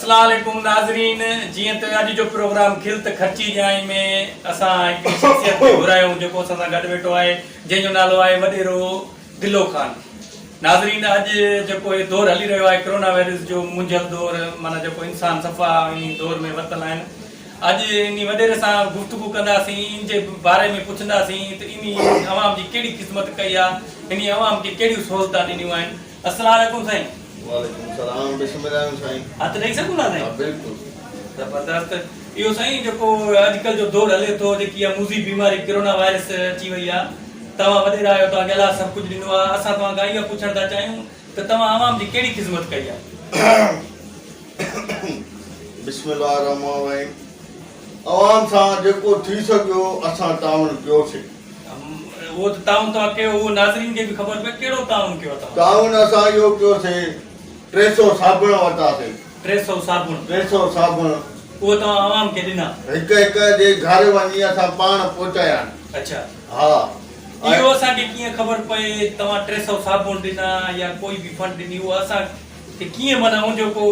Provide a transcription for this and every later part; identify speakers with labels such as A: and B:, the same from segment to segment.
A: अस्सलाम वालेकुम नाज़रीन जी तो आज जो प्रोग्राम खिलत खर्ची जाई में असा एक शख्सियत के घुरायो जो असा गड वेठो है जो नालो है वडेरो दिलो खान। नाज़रीन आज जो ये दौर हली रहो है कोरोना वायरस जो मुंझल दौर माना जो इंसान सफ़ा इन दौर में वतल आन आज इन वडेरे सा गुफ्तगू कंदासी इन जे बारे में पुछंदासी तो इन अवाम की केड़ी खिदमत कई आ इन अवाम की केड़ी सहूलत दिनियो आन। अस्सलाम वालेकुम साईं।
B: वालेकुम सलाम बिस्मिल्लाह साईं।
A: हाथ ॾेई सघूं था साईं?
B: हां बिल्कुल
A: जबरदस्त। इहो साईं जेको अॼुकल्ह जो दौर हले थो जेकी आहे मुज़ी बीमारी कोरोना वायरस अची वई आहे तव्हां वॾेरा आहियो तव्हां अलाह सभु कुझु ॾिनो आहे असां तव्हां खां इहो पुछण था चाहियूं त तव्हां आवाम जी कहिड़ी ख़िदमत कई आहे?
B: बिस्मिल्लाह रहमान रहीम। आवाम सां जेको थी सघियो असां ताउन कयोसीं।
A: वो तो ताउन तव्हां कयो उहो नाज़रीन खे बि ख़बर पए कहिड़ो ताउन कयो तव्हां?
B: ताउन असां इहो कयोसीं 300 साबुण वरितासीं।
A: 300 साबुण
B: 300 साबुण
A: उहो तव्हां आवाम खे ॾिना?
B: हिक हिक जे घर वञी असां पाण पहुचाया।
A: अच्छा
B: हा
A: इहो असांखे कीअं ख़बर पए तव्हां 300 साबुण ॾिना या कोई बि फंड ॾिनी उहो असांखे कीअं माना उनजो को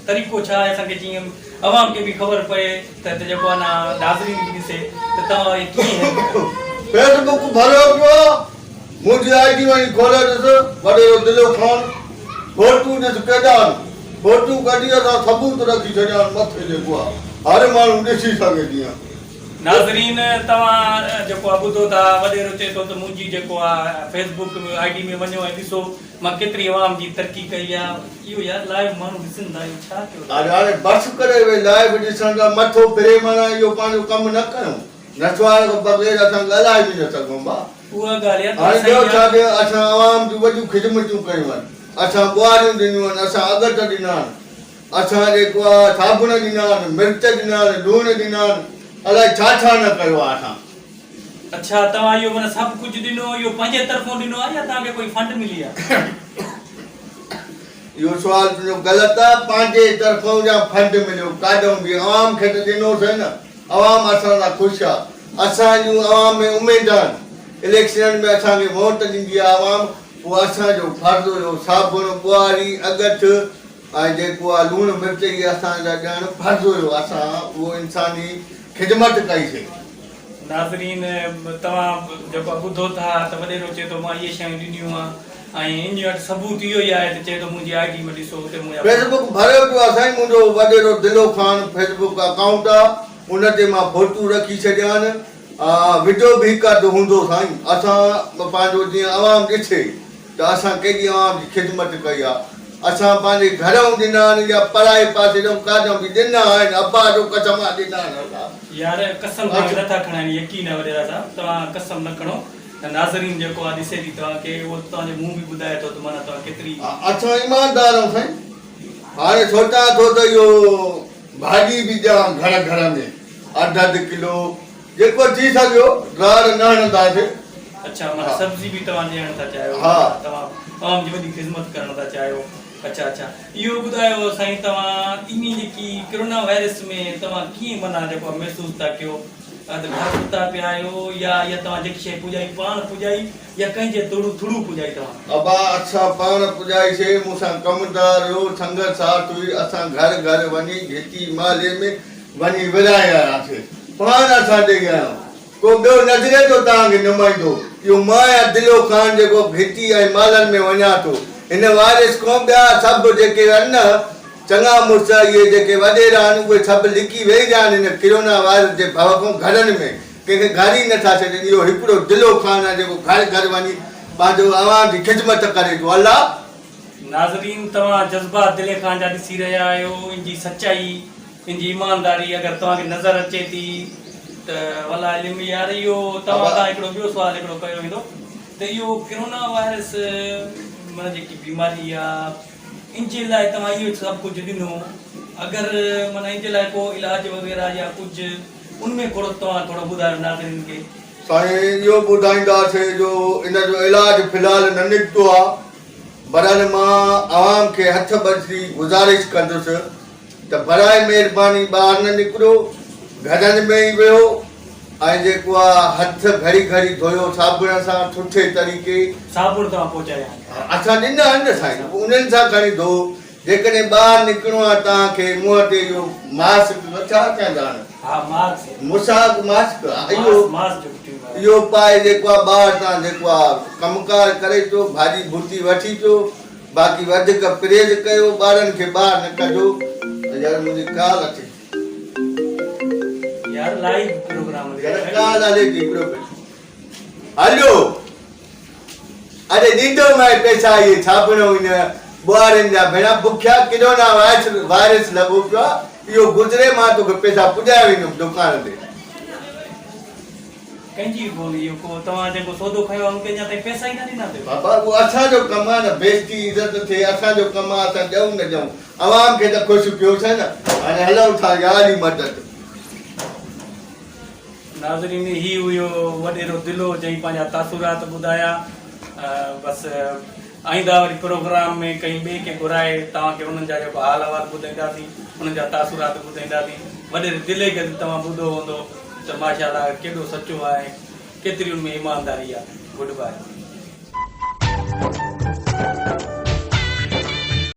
A: तरीक़ो छा आहे असांखे जीअं अवाम खे बि ख़बर पए त जेको आहे न नाज़रीन बि ॾिसे त तव्हां इहे कीअं?
B: फेसबुक भरियो पियो मुंहिंजी आईडी वञी खोले ॾिस वॾेरो दिलो खान फोटू ॾिस केॾा फोटू कढी असां सबूत रखी छॾिया मथे जेको आहे हर माण्हू ॾिसी सघे जीअं।
A: नाज़रीन तव्हां जेको आहे ॿुधो था वॾेरो चए थो त मुंहिंजी जेको आहे फेसबुक में आईडी में वञो ऐं ॾिसो मां केतिरी अवाम जी तरक़ी कई आहे। इहो यार लाइव माण्हू ॾिसंदा आहियूं छा कयो?
B: हाणे बस करे वे लाइव ॾिसण खां मथो फिरे माना इहो पंहिंजो कमु न कयूं नचवाइण खां बग़ैर असां ॻाल्हाए बि न सघूं भाउ।
A: उहा ॻाल्हि आहे
B: हाणे ॿियो छा कयो असां आवाम जूं वॾियूं ख़िदमतूं कयूं आहिनि असां ॿुआरियूं ॾिनियूं आहिनि असां अगट ॾिना आहिनि असां जेको आहे साबुण ॾिना आहिनि मिर्च ॾिना आहिनि लूणु ॾिना आहिनि अलाए छा छा न कयो आहे असां।
A: अच्छा तव्हां इहो माना सभु कुझु ॾिनो इहो पंहिंजे तरफ़ों ॾिनो आहे या तव्हांखे कोई फंड मिली आहे?
B: इहो सुवाल तुंहिंजो ग़लति आहे पंहिंजे तरफ़ों या फंड मिलियो काॾों बि अवाम खे त ॾिनोसीं न अवाम असां सां ख़ुशि आहे असां जूं अवाम में उमेद आहिनि इलेक्शन में असांखे वोट ॾींदी आहे अवाम पोइ असांजो फ़र्ज़ु हुयो साबुण ॿुआरी अगट ऐं जेको आहे लूणु मिर्च इहे असांजा ॾियणु फ़र्ज़ु हुयो असां उहो इंसानी ख़िदमत कईसीं।
A: नाज़रीन तव्हां जेको ॿुधो था त वॾेरो चए थो मां इहे शयूं ॾिनियूं आहे ऐं इन वटि सबूत इहो ई आहे त चए थो मुंहिंजी आईडी में ॾिसो हुते मुंहिंजा
B: फेसबुक भरियो पियो आहे साईं मुंहिंजो वॾेरो दिलो खान फेसबुक अकाउंट आहे उन ते मां फोटू रखी छॾिया आहिनि वीडियो बि हिकु अधु हूंदो साईं असां पंहिंजो जीअं अवाम ॾिसे त असां केॾी अवाम जी ख़िदमत कई आहे असां पंहिंजे घरऊं ॾिना आहिनि या पराए पासे ॾऊं काॾों बि ॾिना आहिनि अब्बा जो कसम ॾिना आहिनि।
A: यार कसम नथा खणनि यकीन आहे वॾेरा साहिब तव्हां कसम न खणो त नाज़रीन जेको आहे ॾिसे थी तव्हांखे उहो तव्हांजो मुंहुं बि ॿुधाए थो त माना तव्हां केतिरी
B: असां ईमानदार आहियूं साईं। हाणे सोचां थो त इहो भाॼी बि ॾियां घर घर में अधु अधु किलो जेको थी सघियो गार न हणंदासीं।
A: अच्छा माना सब्जी भी तव्हां ॾियण था चाहियो?
B: हाँ
A: तव्हां आवाम जी वॾी ख़िदमत करण था चाहियो। अच्छा अच्छा इहो ॿुधायो साईं तव्हां इन जेकी कोरोना वायरस में तव्हां कीअं माना जेको महसूस था कयो घर सुता पिया आहियो या तव्हां जेकी शइ पुॼाई पाण पुॼाई या कंहिंजे थोड़ू पुॼाई तव्हां?
B: अबा असां पाण पुॼाईसीं मूंसां कमदार हुयो संग साथ हुई असां घर घर वञी घेती माले में वञी विराए आयासीं पाण असां ॾेई आहियूं को ॿियो नज़रे थो तव्हांखे नुमाईंदो इहो मां या दिलो खान जेको घेती ऐं मालनि में वञा थो हिन वायरस खां ॿिया सभु जेके आहिनि न चङा मुड़ुस इहे जेके वॾेरा आहिनि उहे सभु लिकी वेही रहिया आहिनि हिन कोरोना वायरस जे भउ खां घरनि में कंहिंखे घर ई नथा छॾनि इहो हिकिड़ो दिलो खान आहे जेको घर घर वञी पंहिंजो आवाम जी ख़िदमत करे थो। अलाह
A: नाज़रीन तव्हां जज़्बात दिले खान जा ॾिसी रहिया आहियो इनजी सचाई इनजी ईमानदारी अगरि तव्हांखे नज़र अचे थी त वला इल्म यार इहो तव्हां खां हिकिड़ो ॿियो सुवालु हिकिड़ो कयो वेंदो त इहो कोरोना वायरस माना जेकी बीमारी आहे इन जे लाइ तव्हां इहो सभु कुझु ॾिनो अगरि माना इन जे लाइ को इलाज वग़ैरह या कुझु उनमें तव्हां थोरो ॿुधायो नाज़रीन खे।
B: साईं इहो ॿुधाईंदासीं जो इन जो इलाज फ़िलहाल न निकितो आहे बरल मां आवाम खे हथ बंधी गुज़ारिश कंदुसि त बराए महिरबानी ॿाहिरि न निकिरो घरनि में ई वियो ऐं जेको आहे हथ घड़ी घड़ी धोयो साबुण सां सुठे तरीक़े
A: साबुण तव्हां पहुचाया
B: असां ॾिना आहिनि न साईं उन्हनि सां खणी धो जेकॾहिं ॿाहिरि निकिरणो आहे तव्हांखे मुंहं ते इहो मास्क छा चवंदा आहिनि
A: हा मार्क्स
B: मास्क इहो इहो पाए जेको आहे ॿाहिरि तव्हां जेको आहे कमकार करे अचो भाॼी भुती वठी अचो बाक़ी वधीक परहेज कयो ॿारनि खे ॿाहिरि न कढो यार मुंहिंजी काल अचे
A: यार लाइव प्रोग्राम
B: काल हले थी हलो अरे ॾींदो मैं पैसा इहे छापणो हिन ॿुआरनि जा भेणा बुखिया केॾो न वायरस लॻो पियो आहे इहो गुज़रे मां तोखे पैसा पुॼाए वेंदुमि दुकान ते
A: कंहिंजी बोली इहो को तव्हां जेको सौदो खयो आहे कंहिंजा ताईं पैसा ई न ॾिना अथव
B: बाबा उहो असांजो कमु आहे न बेइज़ती इज़त थिए असांजो कमु आहे असां ॾियूं न ॾियूं अवाम खे त ख़ुशि पियो थिए न हाणे हलूं था यार ई मदद
A: नाज़रीन ही हुयो वॾेरो दिलो जंहिं पंहिंजा तासुरात ॿुधाया बसि आईंदा वरी प्रोग्राम में कहीं ॿिए खे घुराए तव्हांखे उन्हनि जा जेको हाल अहवाल ॿुधाईंदासीं उन्हनि जा तासुरात ॿुधाईंदासीं वॾेरे दिले खे तव्हां ॿुधो हूंदो त माशाअल्लाह केॾो सचो आहे केतिरी उन में ईमानदारी आहे गुड बाय